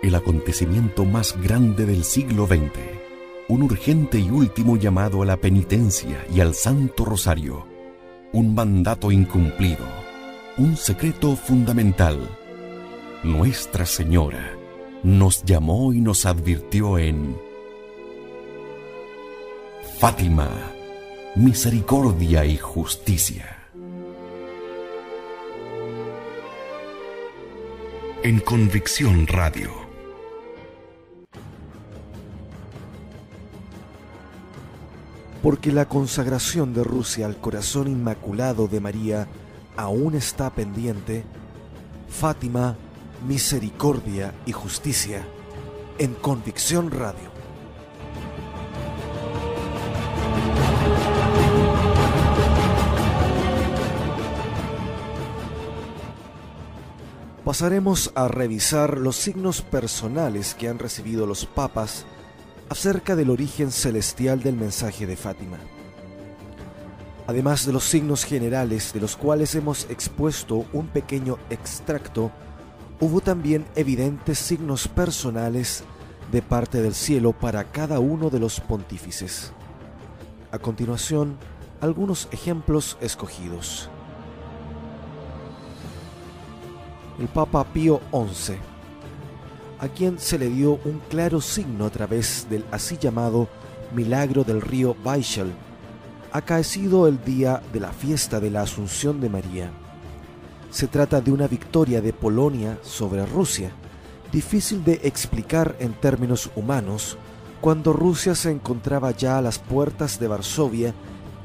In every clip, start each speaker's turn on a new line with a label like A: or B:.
A: el acontecimiento más grande del siglo XX, un urgente y último llamado a la penitencia y al Santo Rosario, un mandato incumplido, un secreto fundamental. Nuestra Señora nos llamó y nos advirtió en Fátima, misericordia y justicia. En Convicción Radio.
B: Porque la consagración de Rusia al corazón inmaculado de María aún está pendiente, Fátima, misericordia y justicia, en Convicción Radio. Pasaremos a revisar los signos personales que han recibido los papas acerca del origen celestial del mensaje de Fátima. Además de los signos generales de los cuales hemos expuesto un pequeño extracto, hubo también evidentes signos personales de parte del cielo para cada uno de los pontífices. A continuación, algunos ejemplos escogidos. El Papa Pío XI, a quien se le dio un claro signo a través del así llamado milagro del río Weichel, acaecido el día de la fiesta de la Asunción de María. Se trata de una victoria de Polonia sobre Rusia, difícil de explicar en términos humanos, cuando Rusia se encontraba ya a las puertas de Varsovia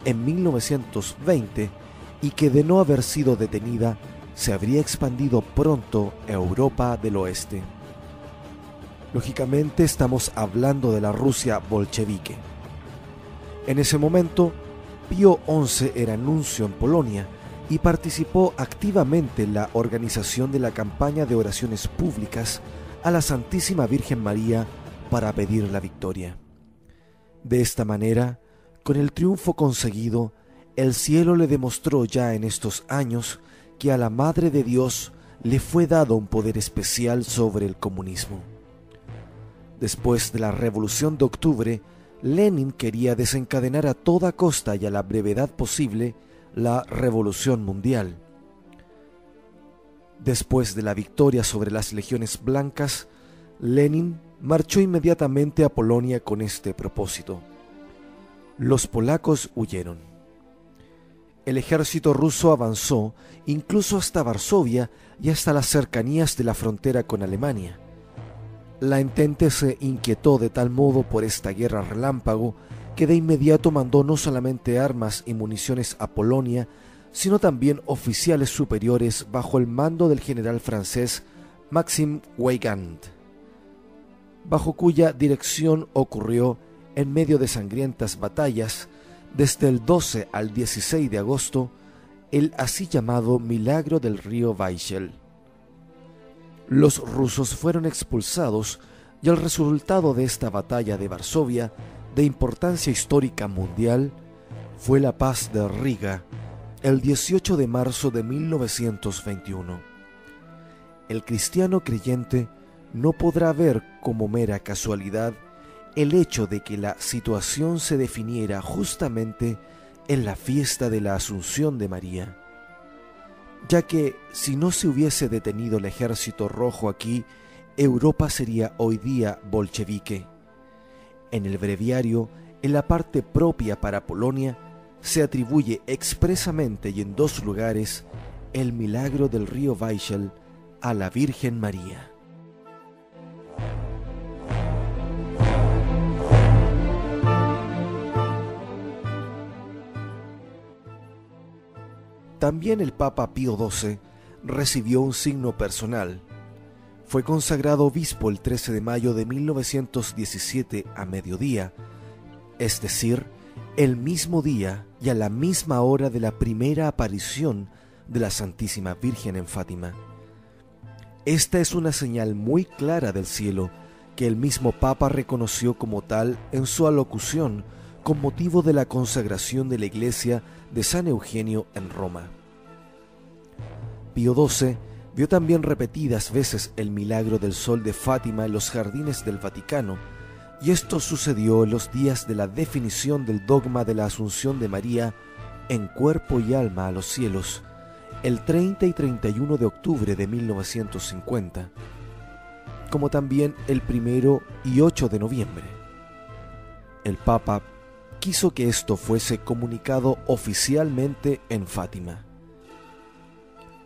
B: en 1920 y que de no haber sido detenida, se habría expandido pronto a Europa del Oeste. Lógicamente estamos hablando de la Rusia bolchevique. En ese momento, Pío XI era nuncio en Polonia y participó activamente en la organización de la campaña de oraciones públicas a la Santísima Virgen María para pedir la victoria. De esta manera, con el triunfo conseguido, el cielo le demostró ya en estos años que a la Madre de Dios le fue dado un poder especial sobre el comunismo. Después de la Revolución de Octubre, Lenin quería desencadenar a toda costa y a la brevedad posible la Revolución Mundial. Después de la victoria sobre las legiones blancas, Lenin marchó inmediatamente a Polonia con este propósito. Los polacos huyeron. El ejército ruso avanzó incluso hasta Varsovia y hasta las cercanías de la frontera con Alemania. La Entente se inquietó de tal modo por esta guerra relámpago que de inmediato mandó no solamente armas y municiones a Polonia, sino también oficiales superiores bajo el mando del general francés Maxime Weygand, bajo cuya dirección ocurrió, en medio de sangrientas batallas, desde el 12 al 16 de agosto, el así llamado milagro del río Weichel. Los rusos fueron expulsados y el resultado de esta batalla de Varsovia, de importancia histórica mundial, fue la paz de Riga, el 18 de marzo de 1921. El cristiano creyente no podrá ver como mera casualidad el hecho de que la situación se definiera justamente en la fiesta de la Asunción de María, ya que si no se hubiese detenido el ejército rojo aquí, Europa sería hoy día bolchevique. En el breviario, en la parte propia para Polonia, se atribuye expresamente y en dos lugares el milagro del río Weichel a la Virgen María. También el Papa Pío XII recibió un signo personal. Fue consagrado obispo el 13 de mayo de 1917 a mediodía, es decir, el mismo día y a la misma hora de la primera aparición de la Santísima Virgen en Fátima. Esta es una señal muy clara del cielo que el mismo Papa reconoció como tal en su alocución con motivo de la consagración de la iglesia de San Eugenio en Roma. Pío XII Vio también repetidas veces el milagro del sol de Fátima en los jardines del Vaticano, y esto sucedió en los días de la definición del dogma de la Asunción de María en cuerpo y alma a los cielos, el 30 y 31 de octubre de 1950, como también el 1 y 8 de noviembre. El Papa quiso que esto fuese comunicado oficialmente en Fátima.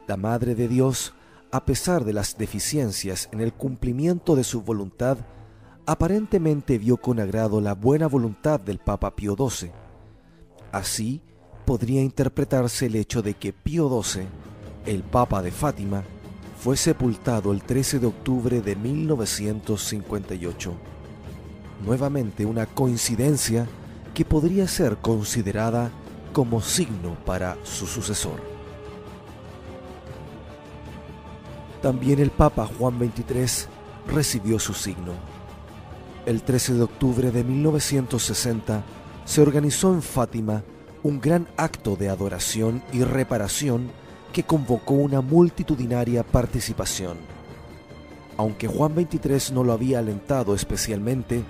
B: La Madre de Dios, a pesar de las deficiencias en el cumplimiento de su voluntad, aparentemente vio con agrado la buena voluntad del Papa Pío XII. Así podría interpretarse el hecho de que Pío XII, el Papa de Fátima, fue sepultado el 13 de octubre de 1958. Nuevamente una coincidencia que podría ser considerada como signo para su sucesor. También el Papa Juan XXIII recibió su signo. El 13 de octubre de 1960 se organizó en Fátima un gran acto de adoración y reparación que convocó una multitudinaria participación. Aunque Juan XXIII no lo había alentado especialmente,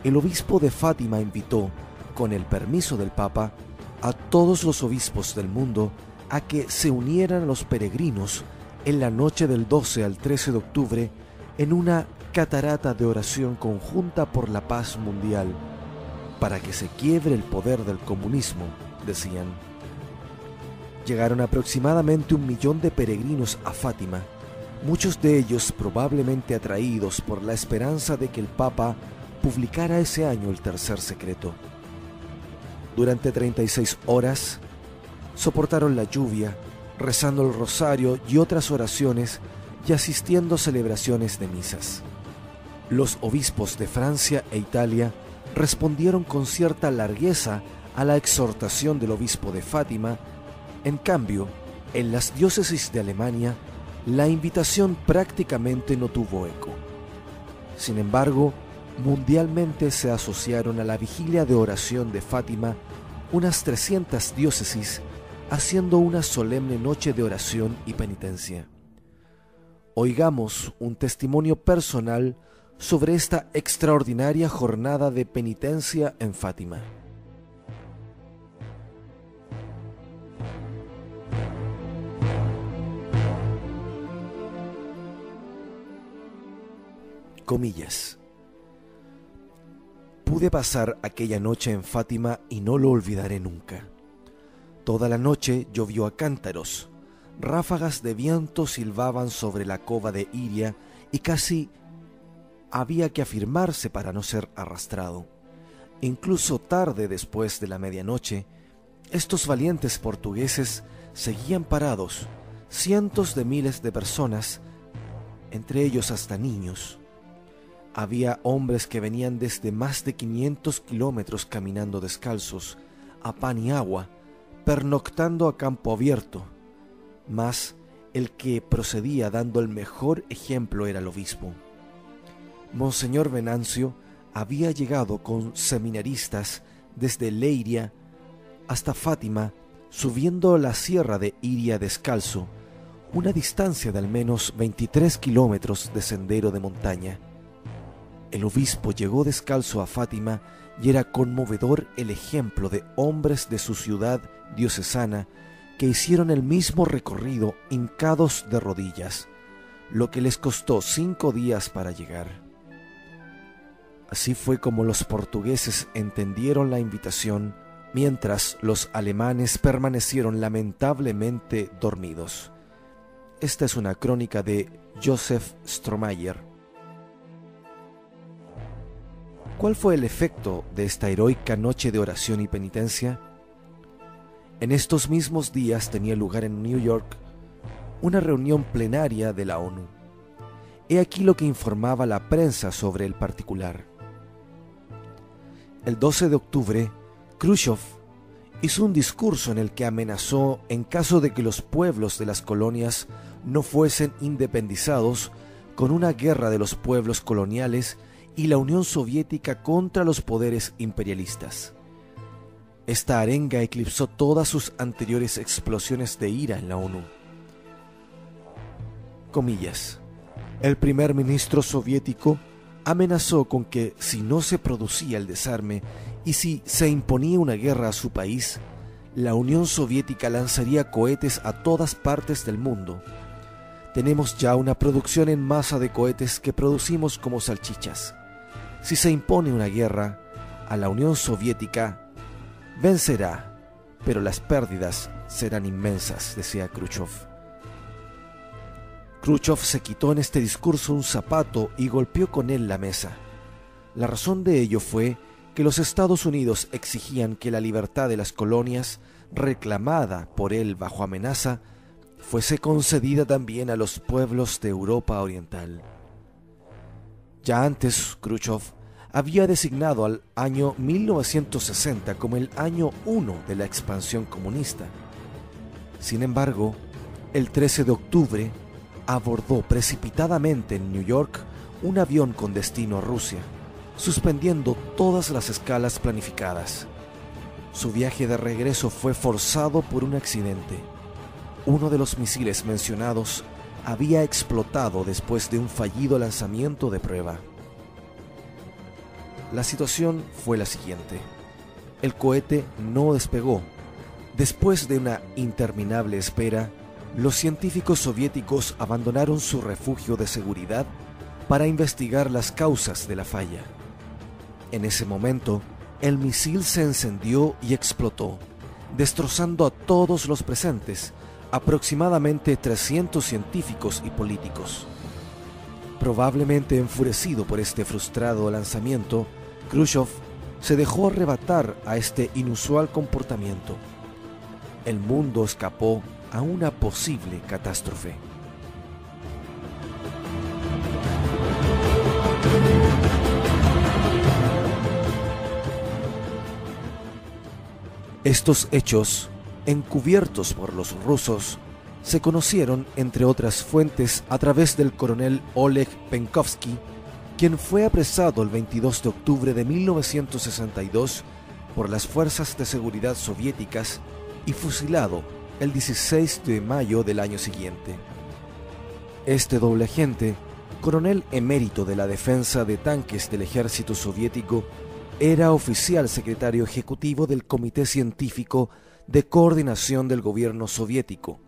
B: el obispo de Fátima invitó, con el permiso del Papa, a todos los obispos del mundo a que se unieran a los peregrinos en la noche del 12 al 13 de octubre en una catarata de oración conjunta por la paz mundial, para que se quiebre el poder del comunismo, decían. Llegaron aproximadamente 1 millón de peregrinos a Fátima, muchos de ellos probablemente atraídos por la esperanza de que el Papa publicara ese año el tercer secreto. Durante 36 horas soportaron la lluvia, rezando el rosario y otras oraciones y asistiendo a celebraciones de misas. Los obispos de Francia e Italia respondieron con cierta largueza a la exhortación del obispo de Fátima. En cambio, en las diócesis de Alemania, la invitación prácticamente no tuvo eco. Sin embargo, mundialmente se asociaron a la vigilia de oración de Fátima unas 300 diócesis, haciendo una solemne noche de oración y penitencia. Oigamos un testimonio personal sobre esta extraordinaria jornada de penitencia en Fátima. Comillas. Pude pasar aquella noche en Fátima y no lo olvidaré nunca. Toda la noche llovió a cántaros, ráfagas de viento silbaban sobre la cova de Iria y casi había que afirmarse para no ser arrastrado. Incluso tarde después de la medianoche, estos valientes portugueses seguían parados, cientos de miles de personas, entre ellos hasta niños. Había hombres que venían desde más de 500 kilómetros caminando descalzos, a pan y agua, pernoctando a campo abierto. Mas el que procedía dando el mejor ejemplo era el obispo. Monseñor Venancio había llegado con seminaristas desde Leiria hasta Fátima, subiendo la sierra de Iria descalzo, una distancia de al menos 23 kilómetros de sendero de montaña. El obispo llegó descalzo a Fátima y era conmovedor el ejemplo de hombres de su ciudad diocesana que hicieron el mismo recorrido hincados de rodillas, lo que les costó 5 días para llegar. Así fue como los portugueses entendieron la invitación, mientras los alemanes permanecieron lamentablemente dormidos. Esta es una crónica de Joseph Stromayer. ¿Cuál fue el efecto de esta heroica noche de oración y penitencia? En estos mismos días tenía lugar en New York una reunión plenaria de la ONU. He aquí lo que informaba la prensa sobre el particular. El 12 de octubre, Khrushchev hizo un discurso en el que amenazó en caso de que los pueblos de las colonias no fuesen independizados con una guerra de los pueblos coloniales y la Unión Soviética contra los poderes imperialistas. Esta arenga eclipsó todas sus anteriores explosiones de ira en la ONU. Comillas. El primer ministro soviético amenazó con que si no se producía el desarme y si se imponía una guerra a su país, la Unión Soviética lanzaría cohetes a todas partes del mundo. Tenemos ya una producción en masa de cohetes que producimos como salchichas. Si se impone una guerra a la Unión Soviética, vencerá, pero las pérdidas serán inmensas, decía Khrushchev. Khrushchev se quitó en este discurso un zapato y golpeó con él la mesa. La razón de ello fue que los Estados Unidos exigían que la libertad de las colonias, reclamada por él bajo amenaza, fuese concedida también a los pueblos de Europa Oriental. Ya antes, Khrushchev había designado al año 1960 como el año 1 de la expansión comunista. Sin embargo, el 13 de octubre abordó precipitadamente en New York un avión con destino a Rusia, suspendiendo todas las escalas planificadas. Su viaje de regreso fue forzado por un accidente. Uno de los misiles mencionados había explotado después de un fallido lanzamiento de prueba. La situación fue la siguiente. El cohete no despegó. Después de una interminable espera, los científicos soviéticos abandonaron su refugio de seguridad para investigar las causas de la falla. En ese momento, el misil se encendió y explotó, destrozando a todos los presentes, aproximadamente 300 científicos y políticos. Probablemente enfurecido por este frustrado lanzamiento, Khrushchev se dejó arrebatar a este inusual comportamiento. El mundo escapó a una posible catástrofe. Estos hechos, encubiertos por los rusos, se conocieron, entre otras fuentes, a través del coronel Oleg Penkovsky, quien fue apresado el 22 de octubre de 1962 por las fuerzas de seguridad soviéticas y fusilado el 16 de mayo del año siguiente. Este doble agente, coronel emérito de la defensa de tanques del ejército soviético, era oficial secretario ejecutivo del Comité Científico de Coordinación del Gobierno Soviético,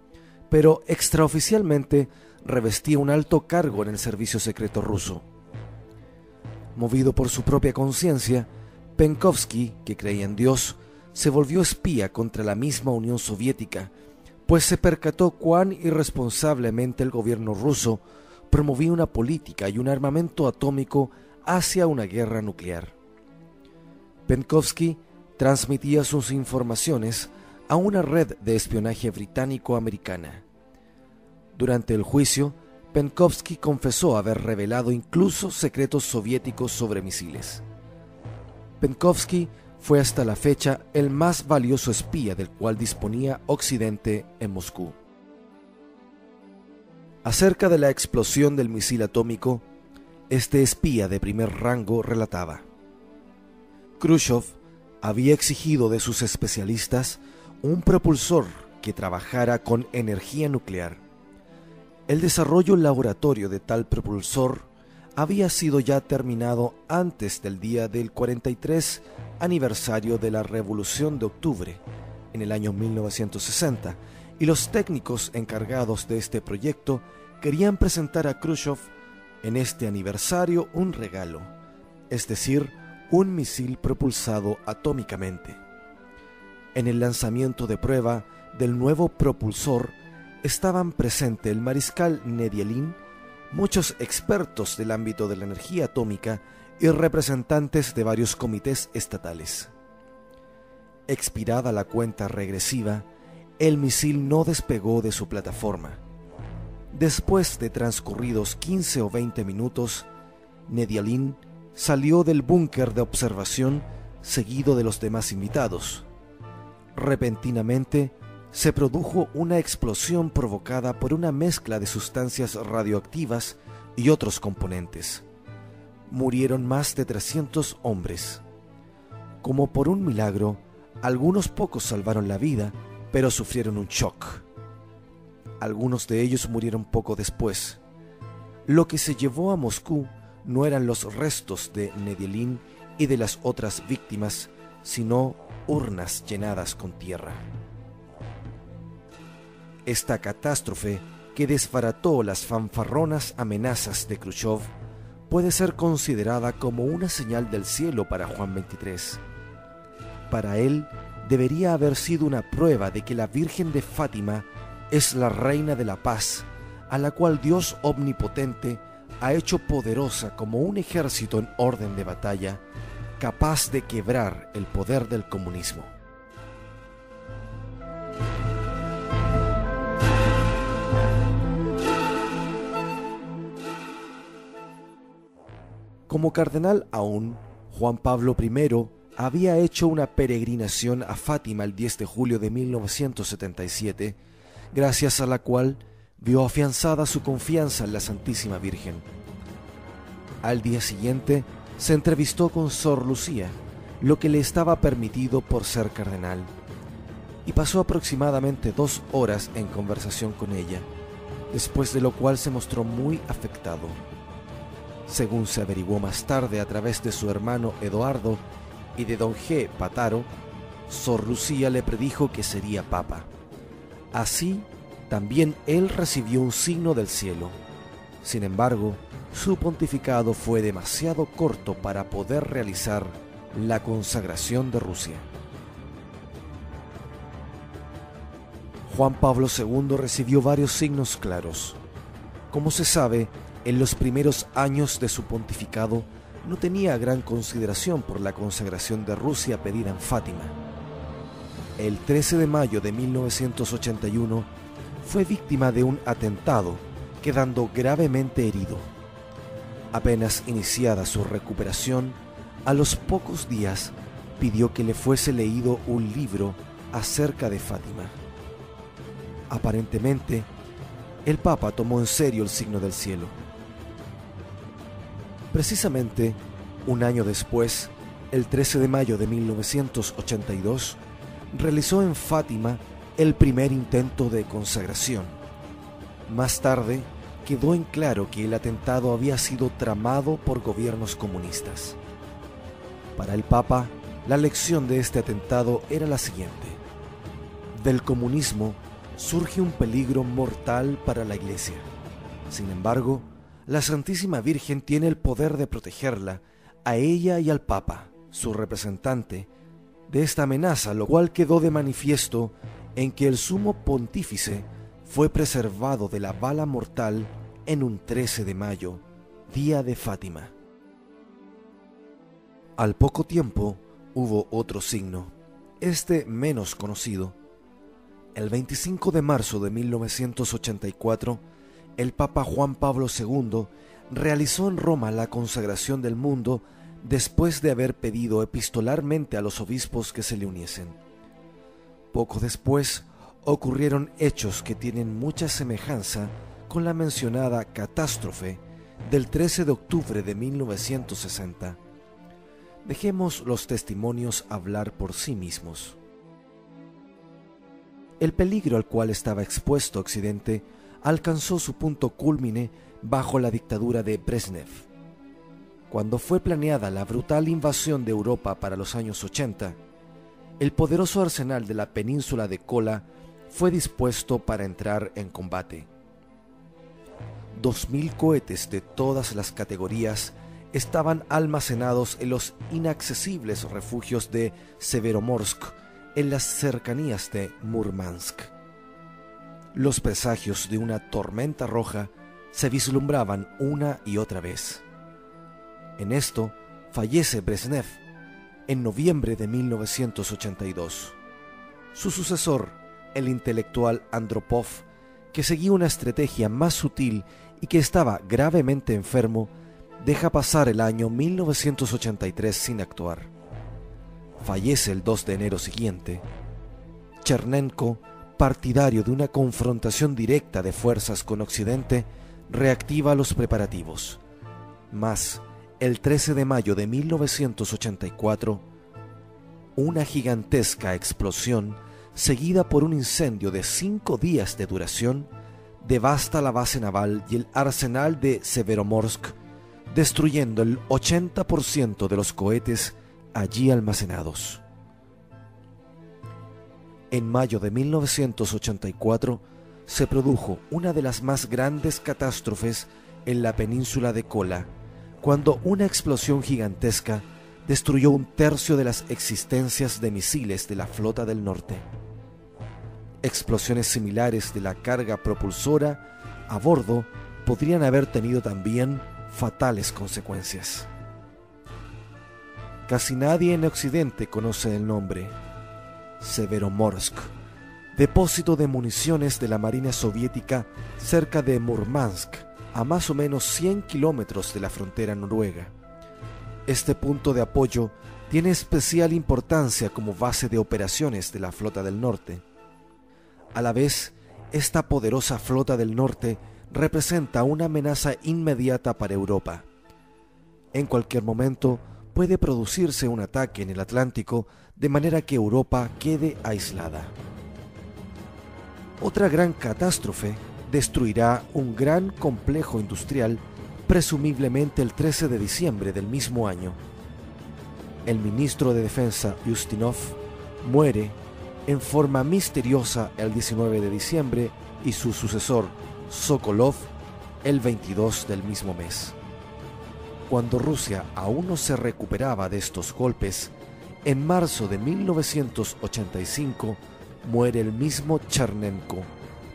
B: pero extraoficialmente revestía un alto cargo en el servicio secreto ruso. Movido por su propia conciencia, Penkovsky, que creía en Dios, se volvió espía contra la misma Unión Soviética, pues se percató cuán irresponsablemente el gobierno ruso promovía una política y un armamento atómico hacia una guerra nuclear. Penkovsky transmitía sus informaciones a una red de espionaje británico-americana. Durante el juicio, Penkovsky confesó haber revelado incluso secretos soviéticos sobre misiles. Penkovsky fue hasta la fecha el más valioso espía del cual disponía Occidente en Moscú. Acerca de la explosión del misil atómico, este espía de primer rango relataba: Khrushchev había exigido de sus especialistas un propulsor que trabajara con energía nuclear. El desarrollo laboratorio de tal propulsor había sido ya terminado antes del día del 43 aniversario de la Revolución de Octubre, en el año 1960, y los técnicos encargados de este proyecto querían presentar a Khrushchev en este aniversario un regalo, es decir, un misil propulsado atómicamente. En el lanzamiento de prueba del nuevo propulsor estaban presentes el mariscal Nedialin, muchos expertos del ámbito de la energía atómica y representantes de varios comités estatales. Expirada la cuenta regresiva, el misil no despegó de su plataforma. Después de transcurridos 15 o 20 minutos, Nedialin salió del búnker de observación seguido de los demás invitados. Repentinamente, se produjo una explosión provocada por una mezcla de sustancias radioactivas y otros componentes. Murieron más de 300 hombres. Como por un milagro, algunos pocos salvaron la vida, pero sufrieron un shock. Algunos de ellos murieron poco después. Lo que se llevó a Moscú no eran los restos de Nedelin y de las otras víctimas, sino urnas llenadas con tierra. Esta catástrofe, que desbarató las fanfarronas amenazas de Khrushchev, puede ser considerada como una señal del cielo para Juan XXIII. Para él, debería haber sido una prueba de que la Virgen de Fátima es la Reina de la Paz, a la cual Dios Omnipotente ha hecho poderosa como un ejército en orden de batalla, capaz de quebrar el poder del comunismo. Como cardenal aún, Juan Pablo I había hecho una peregrinación a Fátima el 10 de julio de 1977, gracias a la cual vio afianzada su confianza en la Santísima Virgen. Al día siguiente se entrevistó con Sor Lucía, lo que le estaba permitido por ser cardenal, y pasó aproximadamente 2 horas en conversación con ella, después de lo cual se mostró muy afectado. Según se averiguó más tarde a través de su hermano Eduardo y de don G. Pataro, Sor Lucía le predijo que sería papa. Así, también él recibió un signo del cielo. Sin embargo, su pontificado fue demasiado corto para poder realizar la consagración de Rusia. Juan Pablo II recibió varios signos claros. Como se sabe, en los primeros años de su pontificado no tenía gran consideración por la consagración de Rusia pedida en Fátima. El 13 de mayo de 1981 fue víctima de un atentado, quedando gravemente herido. Apenas iniciada su recuperación, a los pocos días pidió que le fuese leído un libro acerca de Fátima. Aparentemente, el Papa tomó en serio el signo del cielo. Precisamente, un año después, el 13 de mayo de 1982, realizó en Fátima el primer intento de consagración. Más tarde, quedó en claro que el atentado había sido tramado por gobiernos comunistas. Para el Papa, la lección de este atentado era la siguiente: del comunismo surge un peligro mortal para la Iglesia. Sin embargo, la Santísima Virgen tiene el poder de protegerla, a ella y al Papa, su representante, de esta amenaza, lo cual quedó de manifiesto en que el sumo pontífice fue preservado de la bala mortal en un 13 de mayo, día de Fátima. Al poco tiempo hubo otro signo, este menos conocido. El 25 de marzo de 1984, el Papa Juan Pablo II realizó en Roma la consagración del mundo después de haber pedido epistolarmente a los obispos que se le uniesen. Poco después ocurrieron hechos que tienen mucha semejanza con la mencionada catástrofe del 13 de octubre de 1960. Dejemos los testimonios hablar por sí mismos. El peligro al cual estaba expuesto Occidente alcanzó su punto cúlmine bajo la dictadura de Brezhnev. Cuando fue planeada la brutal invasión de Europa para los años 80, el poderoso arsenal de la península de Kola fue dispuesto para entrar en combate. 2.000 cohetes de todas las categorías estaban almacenados en los inaccesibles refugios de Severomorsk, en las cercanías de Murmansk. Los presagios de una tormenta roja se vislumbraban una y otra vez. En esto fallece Brezhnev en noviembre de 1982. Su sucesor, el intelectual Andropov, que seguía una estrategia más sutil y que estaba gravemente enfermo, deja pasar el año 1983 sin actuar. Fallece el 2 de enero siguiente. Chernenko, partidario de una confrontación directa de fuerzas con Occidente, reactiva los preparativos. Mas, el 13 de mayo de 1984, una gigantesca explosión, seguida por un incendio de 5 días de duración, devasta la base naval y el arsenal de Severomorsk, destruyendo el 80% de los cohetes allí almacenados. En mayo de 1984 se produjo una de las más grandes catástrofes en la península de Kola, cuando una explosión gigantesca destruyó un tercio de las existencias de misiles de la Flota del Norte. Explosiones similares de la carga propulsora a bordo podrían haber tenido también fatales consecuencias. Casi nadie en Occidente conoce el nombre. Severomorsk, depósito de municiones de la Marina Soviética cerca de Murmansk, a más o menos 100 kilómetros de la frontera noruega. Este punto de apoyo tiene especial importancia como base de operaciones de la Flota del Norte. A la vez, esta poderosa Flota del Norte representa una amenaza inmediata para Europa. En cualquier momento puede producirse un ataque en el Atlántico de manera que Europa quede aislada. Otra gran catástrofe destruirá un gran complejo industrial presumiblemente el 13 de diciembre del mismo año. El ministro de Defensa Ustinov muere en forma misteriosa el 19 de diciembre y su sucesor Sokolov el 22 del mismo mes. Cuando Rusia aún no se recuperaba de estos golpes, en marzo de 1985 muere el mismo Chernenko,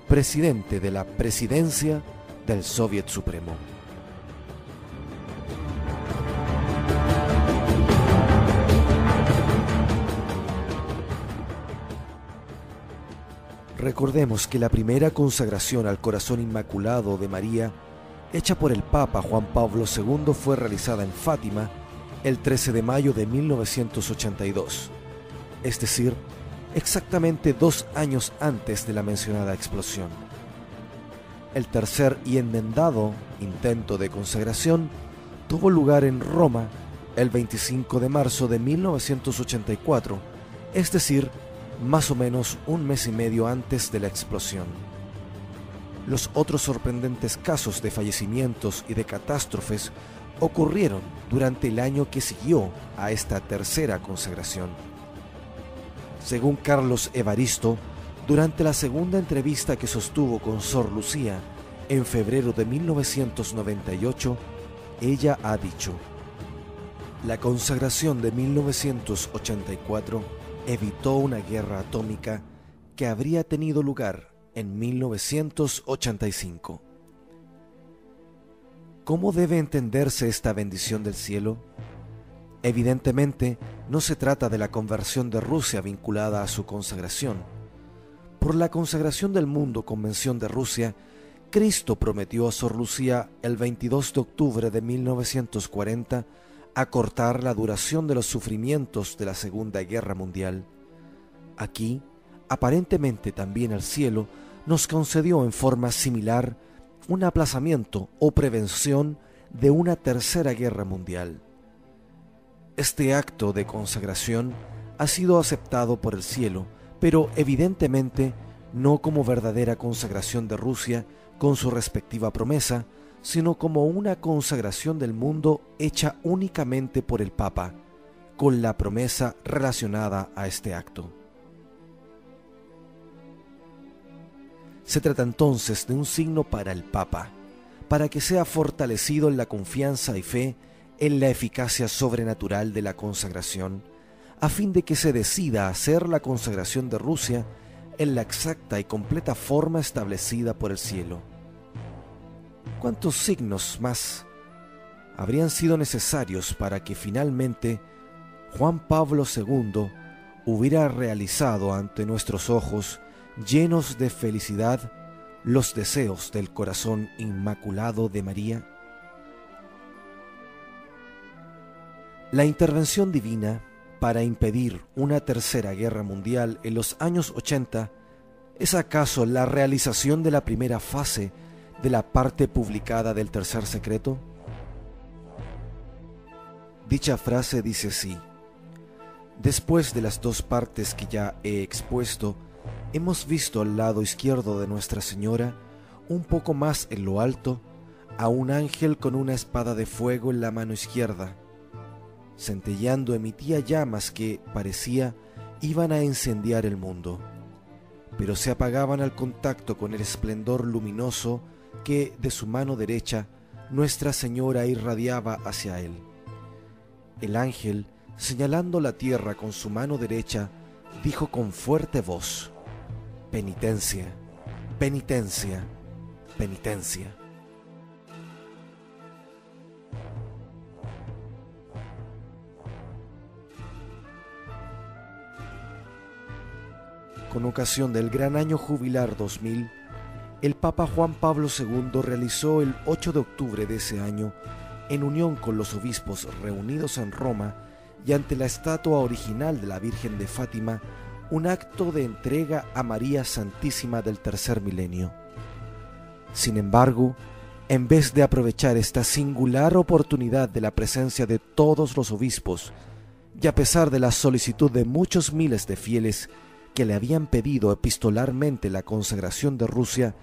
B: presidente de la presidencia del Soviet Supremo. Recordemos que la primera consagración al corazón inmaculado de María, hecha por el Papa Juan Pablo II, fue realizada en Fátima el 13 de mayo de 1982, es decir, exactamente 2 años antes de la mencionada explosión. El tercer y enmendado intento de consagración tuvo lugar en Roma el 25 de marzo de 1984, es decir, más o menos 1 mes y medio antes de la explosión. Los otros sorprendentes casos de fallecimientos y de catástrofes ocurrieron durante el año que siguió a esta tercera consagración. Según Carlos Evaristo, durante la segunda entrevista que sostuvo con Sor Lucía en febrero de 1998, ella ha dicho: la consagración de 1984 evitó una guerra atómica que habría tenido lugar en 1985. ¿Cómo debe entenderse esta bendición del cielo? Evidentemente, no se trata de la conversión de Rusia vinculada a su consagración. Por la consagración del mundo Convención de Rusia, Cristo prometió a Sor Lucía el 22 de octubre de 1940 acortar la duración de los sufrimientos de la Segunda Guerra Mundial. Aquí, aparentemente también el cielo nos concedió en forma similar un aplazamiento o prevención de una tercera guerra mundial. Este acto de consagración ha sido aceptado por el cielo, pero evidentemente no como verdadera consagración de Rusia con su respectiva promesa, sino como una consagración del mundo hecha únicamente por el Papa, con la promesa relacionada a este acto. Se trata entonces de un signo para el Papa, para que sea fortalecido en la confianza y fe en la eficacia sobrenatural de la consagración, a fin de que se decida hacer la consagración de Rusia en la exacta y completa forma establecida por el cielo. ¿Cuántos signos más habrían sido necesarios para que finalmente Juan Pablo II hubiera realizado ante nuestros ojos, llenos de felicidad, los deseos del corazón inmaculado de María? La intervención divina para impedir una tercera guerra mundial en los años 80 es acaso la realización de la primera fase de la parte publicada del tercer secreto? Dicha frase dice así: después de las 2 partes que ya he expuesto, hemos visto al lado izquierdo de Nuestra Señora un poco más en lo alto, a un ángel con una espada de fuego en la mano izquierda. Centelleando emitía llamas que, parecía, iban a incendiar el mundo, pero se apagaban al contacto con el esplendor luminoso que, de su mano derecha, Nuestra Señora irradiaba hacia él. El ángel, señalando la tierra con su mano derecha, dijo con fuerte voz: «Penitencia, penitencia, penitencia». Con ocasión del Gran Año Jubilar 2000, el Papa Juan Pablo II realizó el 8 de octubre de ese año, en unión con los obispos reunidos en Roma y ante la estatua original de la Virgen de Fátima, un acto de entrega a María Santísima del tercer milenio. Sin embargo, en vez de aprovechar esta singular oportunidad de la presencia de todos los obispos, y a pesar de la solicitud de muchos miles de fieles que le habían pedido epistolarmente la consagración de Rusia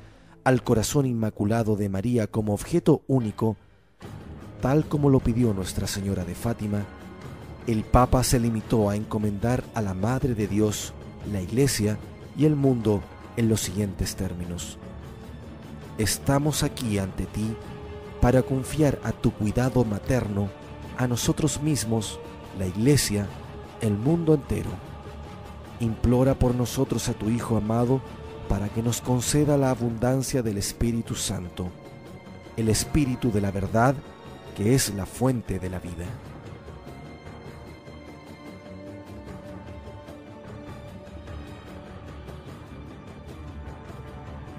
B: al corazón inmaculado de María como objeto único, tal como lo pidió Nuestra Señora de Fátima, el Papa se limitó a encomendar a la Madre de Dios, la Iglesia y el mundo en los siguientes términos: estamos aquí ante ti para confiar a tu cuidado materno a nosotros mismos, la Iglesia, el mundo entero. Implora por nosotros a tu Hijo amado para que nos conceda la abundancia del Espíritu Santo, el Espíritu de la verdad, que es la fuente de la vida.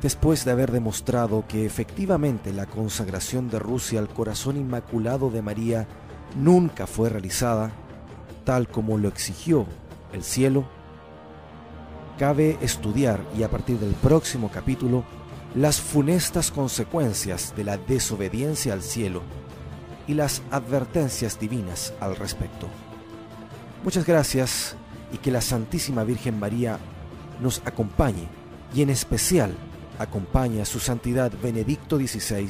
B: Después de haber demostrado que efectivamente la consagración de Rusia al corazón inmaculado de María nunca fue realizada, tal como lo exigió el cielo, cabe estudiar, y a partir del próximo capítulo, las funestas consecuencias de la desobediencia al cielo y las advertencias divinas al respecto. Muchas gracias, y que la Santísima Virgen María nos acompañe, y en especial acompañe a su Santidad Benedicto XVI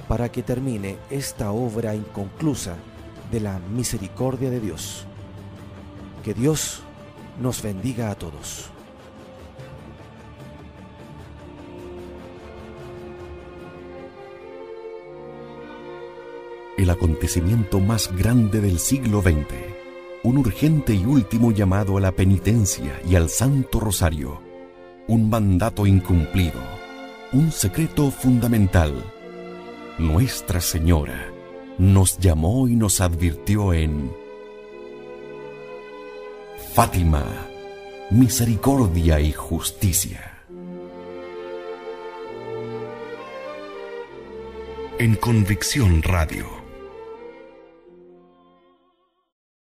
B: para que termine esta obra inconclusa de la misericordia de Dios. Que Dios nos bendiga a todos.
A: El acontecimiento más grande del siglo XX, un urgente y último llamado a la penitencia y al Santo Rosario, un mandato incumplido, un secreto fundamental. Nuestra Señora nos llamó y nos advirtió en Fátima, misericordia y justicia. En Convicción Radio.